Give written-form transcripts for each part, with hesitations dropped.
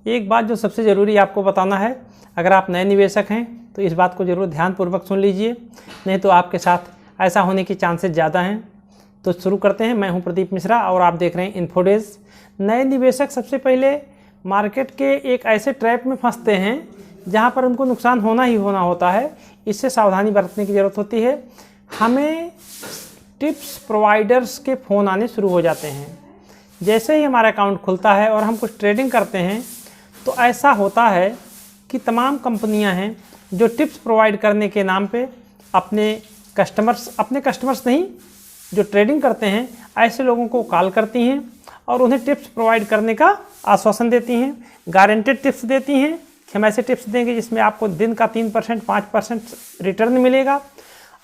एक बात जो सबसे ज़रूरी आपको बताना है, अगर आप नए निवेशक हैं तो इस बात को ज़रूर ध्यानपूर्वक सुन लीजिए, नहीं तो आपके साथ ऐसा होने की चांसेस ज़्यादा हैं। तो शुरू करते हैं। मैं हूं प्रदीप मिश्रा और आप देख रहे हैं इन्फोडेज। नए निवेशक सबसे पहले मार्केट के एक ऐसे ट्रैप में फंसते हैं जहां पर उनको नुकसान होना ही होना होता है। इससे सावधानी बरतने की ज़रूरत होती है। हमें टिप्स प्रोवाइडर्स के फ़ोन आने शुरू हो जाते हैं। जैसे ही हमारा अकाउंट खुलता है और हम कुछ ट्रेडिंग करते हैं तो ऐसा होता है कि तमाम कंपनियां हैं जो टिप्स प्रोवाइड करने के नाम पे अपने कस्टमर्स नहीं, जो ट्रेडिंग करते हैं ऐसे लोगों को कॉल करती हैं और उन्हें टिप्स प्रोवाइड करने का आश्वासन देती हैं, गारंटेड टिप्स देती हैं कि हम ऐसे टिप्स देंगे जिसमें आपको दिन का 3% 5% रिटर्न मिलेगा,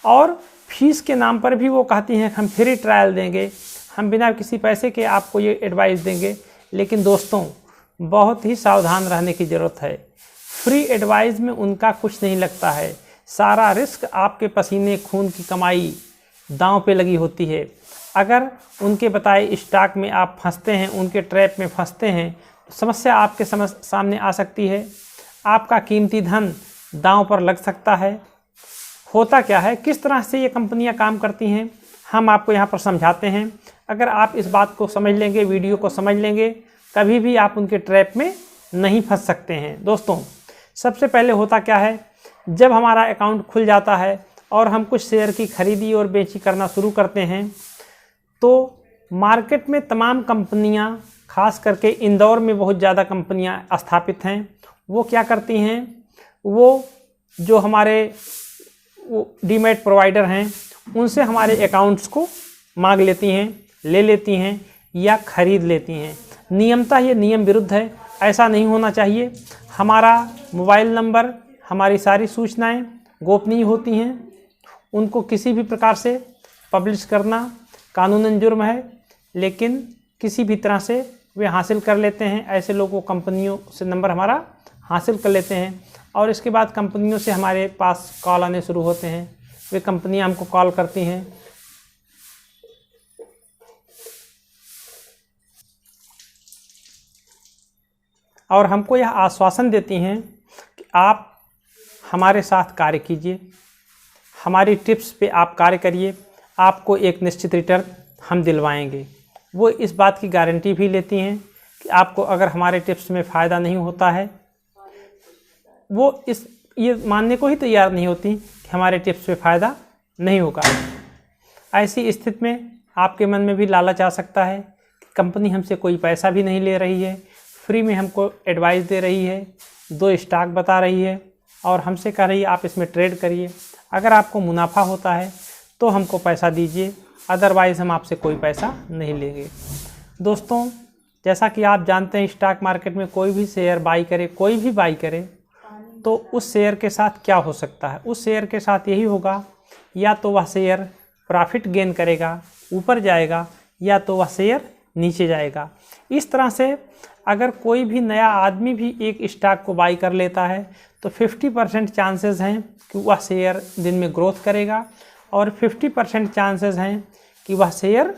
और फीस के नाम पर भी वो कहती हैं हम फ्री ट्रायल देंगे, हम बिना किसी पैसे के आपको ये एडवाइस देंगे। लेकिन दोस्तों, बहुत ही सावधान रहने की ज़रूरत है। फ्री एडवाइस में उनका कुछ नहीं लगता है। सारा रिस्क आपके पसीने खून की कमाई दांव पे लगी होती है। अगर उनके बताए स्टॉक में आप फंसते हैं, उनके ट्रैप में फंसते हैं, तो समस्या आपके सामने आ सकती है। आपका कीमती धन दांव पर लग सकता है। होता क्या है, किस तरह से ये कंपनियां काम करती हैं, हम आपको यहाँ पर समझाते हैं। अगर आप इस बात को समझ लेंगे, वीडियो को समझ लेंगे, कभी भी आप उनके ट्रैप में नहीं फंस सकते हैं। दोस्तों, सबसे पहले होता क्या है, जब हमारा अकाउंट खुल जाता है और हम कुछ शेयर की खरीदी और बेची करना शुरू करते हैं तो मार्केट में तमाम कंपनियां, खास करके इंदौर में बहुत ज़्यादा कंपनियां स्थापित हैं। वो क्या करती हैं, वो जो हमारे डीमैट प्रोवाइडर हैं उनसे हमारे अकाउंट्स को मांग लेती हैं, ले लेती हैं या ख़रीद लेती हैं। नियमतः ये नियम विरुद्ध है, ऐसा नहीं होना चाहिए। हमारा मोबाइल नंबर, हमारी सारी सूचनाएं गोपनीय होती हैं। उनको किसी भी प्रकार से पब्लिश करना कानूनन जुर्म है, लेकिन किसी भी तरह से वे हासिल कर लेते हैं। ऐसे लोगों, कंपनियों से नंबर हमारा हासिल कर लेते हैं और इसके बाद कंपनियों से हमारे पास कॉल आने शुरू होते हैं। वे कंपनियां हमको कॉल करती हैं और हमको यह आश्वासन देती हैं कि आप हमारे साथ कार्य कीजिए, हमारी टिप्स पे आप कार्य करिए, आपको एक निश्चित रिटर्न हम दिलवाएंगे। वो इस बात की गारंटी भी लेती हैं कि आपको अगर हमारे टिप्स में फ़ायदा नहीं होता है, वो ये मानने को ही तैयार नहीं होती कि हमारे टिप्स में फ़ायदा नहीं होगा। ऐसी स्थिति में आपके मन में भी लालच आ सकता है कि कंपनी हमसे कोई पैसा भी नहीं ले रही है, फ्री में हमको एडवाइस दे रही है, 2 स्टॉक बता रही है और हमसे कह रही है आप इसमें ट्रेड करिए। अगर आपको मुनाफा होता है तो हमको पैसा दीजिए, अदरवाइज़ हम आपसे कोई पैसा नहीं लेंगे। दोस्तों, जैसा कि आप जानते हैं, स्टॉक मार्केट में कोई भी शेयर बाई करे, कोई भी बाई करे, तो उस शेयर के साथ क्या हो सकता है, उस शेयर के साथ यही होगा, या तो वह शेयर प्रॉफिट गेन करेगा, ऊपर जाएगा, या तो वह शेयर नीचे जाएगा। इस तरह से अगर कोई भी नया आदमी भी एक स्टॉक को बाई कर लेता है तो 50% चांसेस हैं कि वह शेयर दिन में ग्रोथ करेगा और 50% चांसेस हैं कि वह शेयर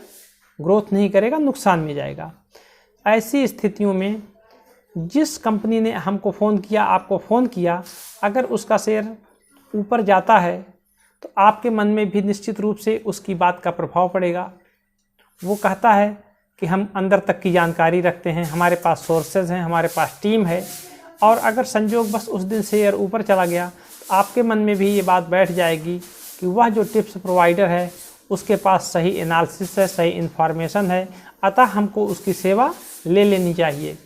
ग्रोथ नहीं करेगा, नुकसान में जाएगा। ऐसी स्थितियों में जिस कंपनी ने हमको फ़ोन किया, आपको फ़ोन किया, अगर उसका शेयर ऊपर जाता है तो आपके मन में भी निश्चित रूप से उसकी बात का प्रभाव पड़ेगा। वो कहता है कि हम अंदर तक की जानकारी रखते हैं, हमारे पास सोर्सेज हैं, हमारे पास टीम है, और अगर संजोग बस उस दिन शेयर ऊपर चला गया तो आपके मन में भी ये बात बैठ जाएगी कि वह जो टिप्स प्रोवाइडर है उसके पास सही एनालिसिस है, सही इन्फॉर्मेशन है, अतः हमको उसकी सेवा ले लेनी चाहिए।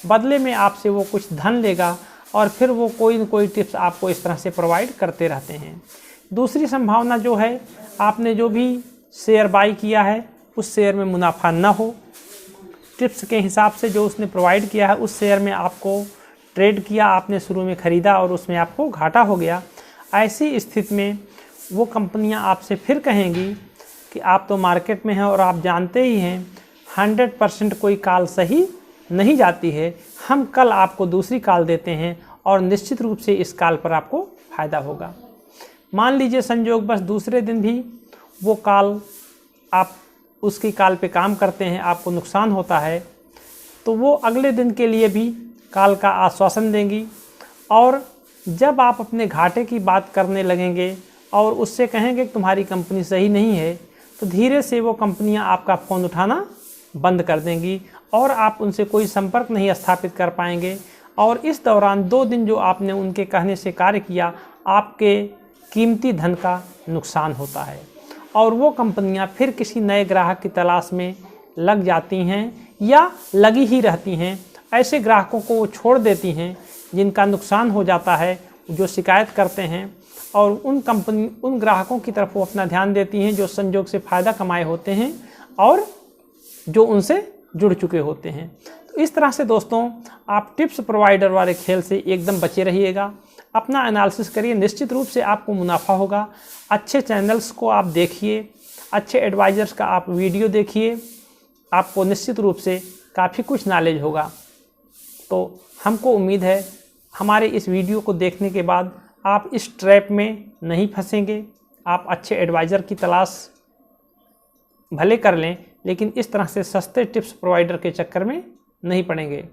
बदले में आपसे वो कुछ धन लेगा और फिर वो कोई न कोई टिप्स आपको इस तरह से प्रोवाइड करते रहते हैं। दूसरी संभावना जो है, आपने जो भी शेयर बाई किया है उस शेयर में मुनाफा न हो, टिप्स के हिसाब से जो उसने प्रोवाइड किया है उस शेयर में आपको ट्रेड किया, आपने शुरू में ख़रीदा और उसमें आपको घाटा हो गया। ऐसी स्थिति में वो कंपनियां आपसे फिर कहेंगी कि आप तो मार्केट में हैं और आप जानते ही हैं 100% कोई कॉल सही नहीं जाती है, हम कल आपको दूसरी कॉल देते हैं और निश्चित रूप से इस कॉल पर आपको फ़ायदा होगा। मान लीजिए संजोग बस दूसरे दिन भी वो कॉल, आप उसकी कॉल पे काम करते हैं, आपको नुकसान होता है, तो वो अगले दिन के लिए भी काल का आश्वासन देंगी। और जब आप अपने घाटे की बात करने लगेंगे और उससे कहेंगे कि तुम्हारी कंपनी सही नहीं है, तो धीरे से वो कंपनियां आपका फ़ोन उठाना बंद कर देंगी और आप उनसे कोई संपर्क नहीं स्थापित कर पाएंगे। और इस दौरान 2 दिन जो आपने उनके कहने से कार्य किया, आपके कीमती धन का नुकसान होता है और वो कंपनियां फिर किसी नए ग्राहक की तलाश में लग जाती हैं या लगी ही रहती हैं। ऐसे ग्राहकों को वो छोड़ देती हैं जिनका नुकसान हो जाता है, जो शिकायत करते हैं, और उन ग्राहकों की तरफ वो अपना ध्यान देती हैं जो संजोग से फ़ायदा कमाए होते हैं और जो उनसे जुड़ चुके होते हैं। तो इस तरह से दोस्तों आप टिप्स प्रोवाइडर वाले खेल से एकदम बचे रहिएगा। अपना एनालिसिस करिए, निश्चित रूप से आपको मुनाफा होगा। अच्छे चैनल्स को आप देखिए, अच्छे एडवाइज़र्स का आप वीडियो देखिए, आपको निश्चित रूप से काफ़ी कुछ नॉलेज होगा। तो हमको उम्मीद है हमारे इस वीडियो को देखने के बाद आप इस ट्रैप में नहीं फंसेंगे। आप अच्छे एडवाइज़र की तलाश भले कर लें, लेकिन इस तरह से सस्ते टिप्स प्रोवाइडर के चक्कर में नहीं पड़ेंगे।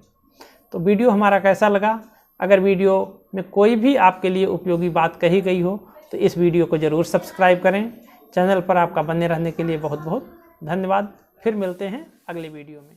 तो वीडियो हमारा कैसा लगा? अगर वीडियो में कोई भी आपके लिए उपयोगी बात कही गई हो तो इस वीडियो को ज़रूर सब्सक्राइब करें। चैनल पर आपका बने रहने के लिए बहुत बहुत धन्यवाद। फिर मिलते हैं अगले वीडियो में।